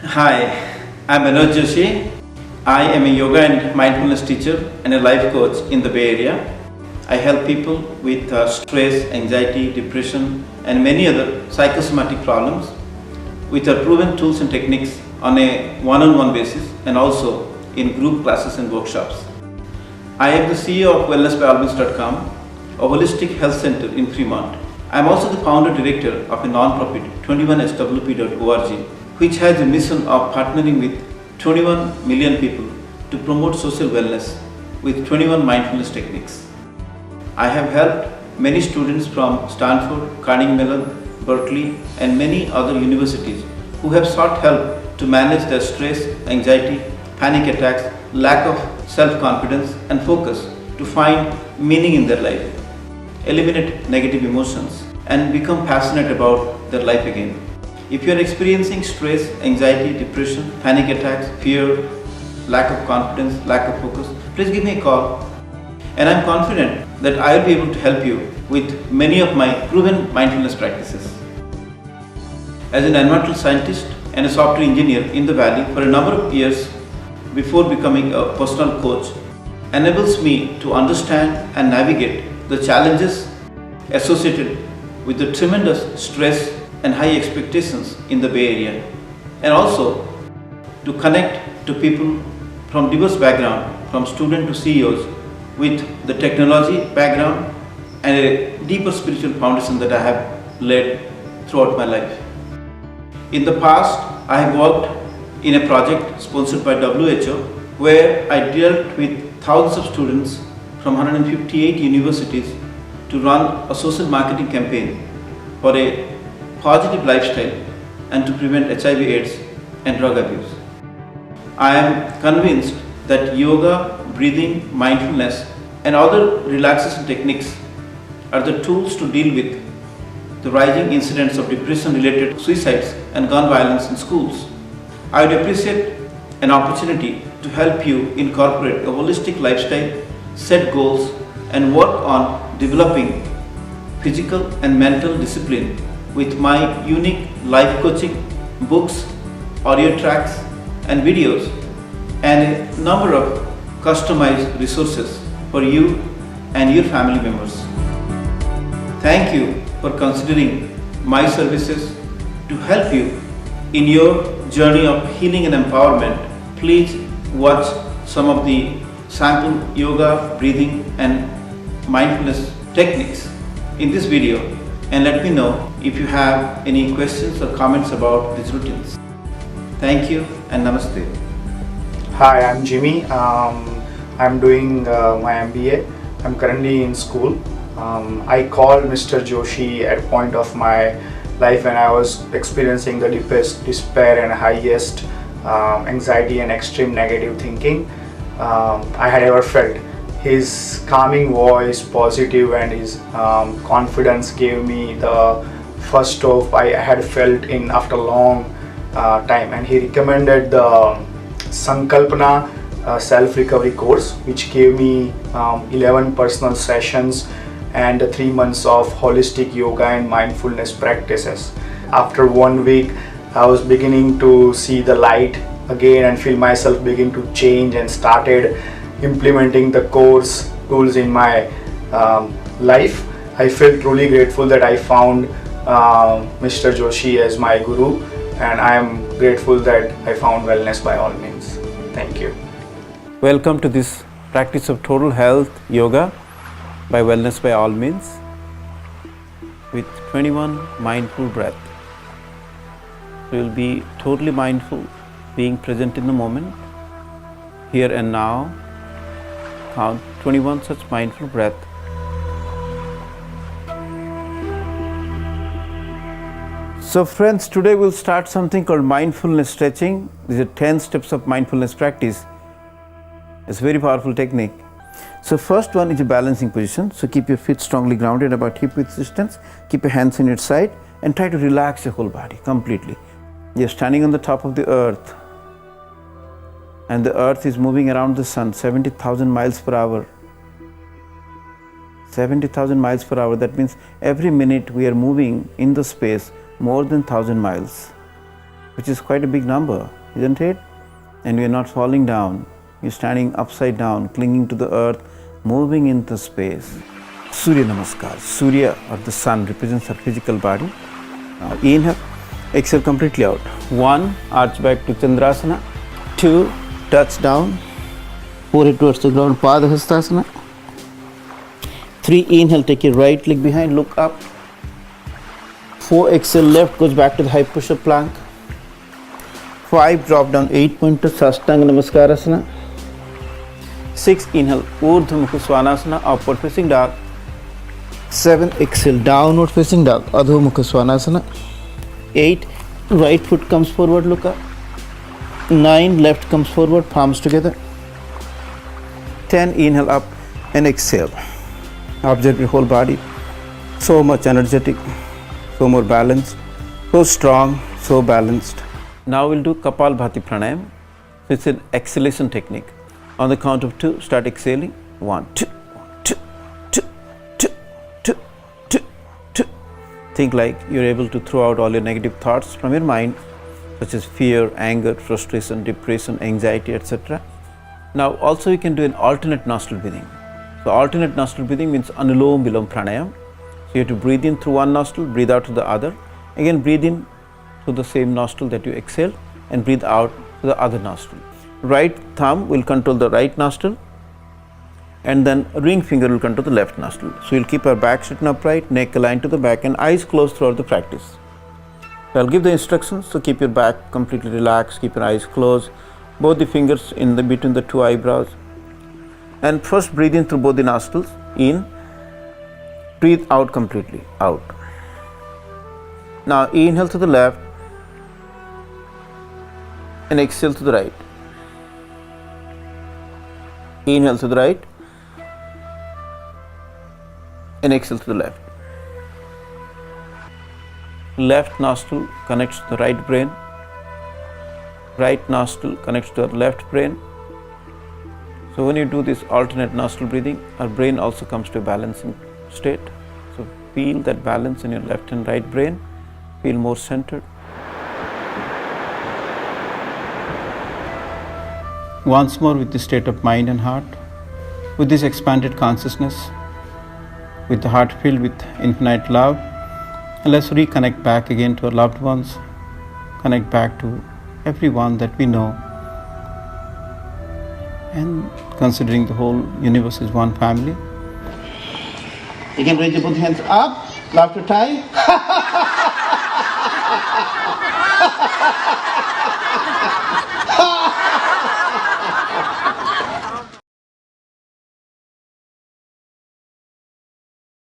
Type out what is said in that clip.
Hi, I'm Manoj Joshi. I am a yoga and mindfulness teacher and a life coach in the Bay Area. I help people with stress, anxiety, depression, and many other psychosomatic problems with our proven tools and techniques on a one-on-one basis and also in group classes and workshops. I am the CEO of WellnessByAllMeans.com, a holistic health center in Fremont. I am also the founder director of a non-profit 21swp.org, which has a mission of partnering with 21 million people to promote social wellness with 21 mindfulness techniques. I have helped many students from Stanford, Carnegie Mellon, Berkeley, and many other universities who have sought help to manage their stress, anxiety, panic attacks, lack of self-confidence, and focus to find meaning in their life, eliminate negative emotions, and become passionate about their life again. If you are experiencing stress, anxiety, depression, panic attacks, fear, lack of confidence, lack of focus, please give me a call. And I'm confident that I will be able to help you with many of my proven mindfulness practices. As an environmental scientist and a software engineer in the Valley for a number of years before becoming a personal coach, enables me to understand and navigate the challenges associated with the tremendous stress and high expectations in the Bay Area, and also to connect to people from diverse background, from student to CEOs, with the technology background and a deeper spiritual foundation that I have led throughout my life. In the past, I have worked in a project sponsored by WHO where I dealt with thousands of students from 158 universities to run a social marketing campaign for a positive lifestyle and to prevent HIV/AIDS and drug abuse. I am convinced that yoga, breathing, mindfulness, and other relaxation techniques are the tools to deal with the rising incidents of depression-related suicides and gun violence in schools. I would appreciate an opportunity to help you incorporate a holistic lifestyle, set goals, and work on developing physical and mental discipline with my unique life coaching, books, audio tracks, and videos, and a number of customized resources for you and your family members. Thank you for considering my services to help you in your journey of healing and empowerment. Please watch some of the sample yoga, breathing, and mindfulness techniques in this video and let me know if you have any questions or comments about these routines. Thank you and namaste. Hi, I'm Jimmy. I'm doing my MBA. I'm currently in school. I called Mr. Joshi at a point of my life when I was experiencing the deepest despair and highest anxiety and extreme negative thinking I had ever felt. His calming voice, positive, and his confidence gave me the first hope I had felt in after a long time. And he recommended the Sankalpana self-recovery course, which gave me 11 personal sessions and 3 months of holistic yoga and mindfulness practices. After 1 week, I was beginning to see the light again and feel myself begin to change, and started implementing the course tools in my life. I feel truly grateful that I found Mr. Joshi as my guru, and I am grateful that I found Wellness by All Means. Thank you. Welcome to this practice of total health yoga by Wellness by All Means with 21 mindful breath. We will be totally mindful, being present in the moment, here and now. Count 21 such mindful breath. So friends, today we'll start something called mindfulness stretching. These are 10 steps of mindfulness practice. It's a very powerful technique. So first one is a balancing position. So keep your feet strongly grounded about hip width distance. Keep your hands in your side and try to relax your whole body completely. You're standing on the top of the earth, and the earth is moving around the sun 70,000 miles per hour. 70,000 miles per hour. That means every minute we are moving in the space more than 1,000 miles. which is quite a big number, isn't it? And you're not falling down. You're standing upside down, clinging to the earth, moving into space. Surya Namaskar. Surya, or the sun, represents our physical body. Now inhale, exhale completely out. 1, arch back to Chandrasana. 2, touch down, forehead towards the ground, Padahastasana. 3, inhale, take your right leg behind, look up. 4, exhale, left goes back to the high push-up plank. 5, drop down, 8 pointer, Sastanga Namaskarasana. 6, inhale, Urdhva Mukha Svanasana, upward facing dog. 7, exhale, downward facing dog, Adho Mukha Svanasana. 8, right foot comes forward, look up. 9, left comes forward, palms together. 10, inhale up and exhale. Observe your whole body. So much energetic, so more balanced, so strong, so balanced. Now we'll do Kapalbhati Pranayam. It's an exhalation technique. On the count of 2, start exhaling. 1, 2, 2, 2, 2, 2, 2, 2. Think like you're able to throw out all your negative thoughts from your mind, such as fear, anger, frustration, depression, anxiety, etc. Now also you can do an alternate nostril breathing. So alternate nostril breathing means Anulom Vilom Pranayam. So you have to breathe in through one nostril, breathe out through the other. Again breathe in through the same nostril that you exhale and breathe out through the other nostril. Right thumb will control the right nostril and then ring finger will control the left nostril. So you'll keep our back straight and upright, neck aligned to the back and eyes closed throughout the practice. So I'll give the instructions. So keep your back completely relaxed, keep your eyes closed, both the fingers in the between the 2 eyebrows. And first breathe in through both the nostrils, in, breathe out completely, out. Now inhale to the left and exhale to the right. Inhale to the right and exhale to the left. Left nostril connects to the right brain. Right nostril connects to the left brain. So when you do this alternate nostril breathing, our brain also comes to a balancing state. So feel that balance in your left and right brain. Feel more centered. Once more with the state of mind and heart, with this expanded consciousness, with the heart filled with infinite love, and let's reconnect back again to our loved ones, connect back to everyone that we know, and considering the whole universe is one family. You can raise your both hands up, laughter time.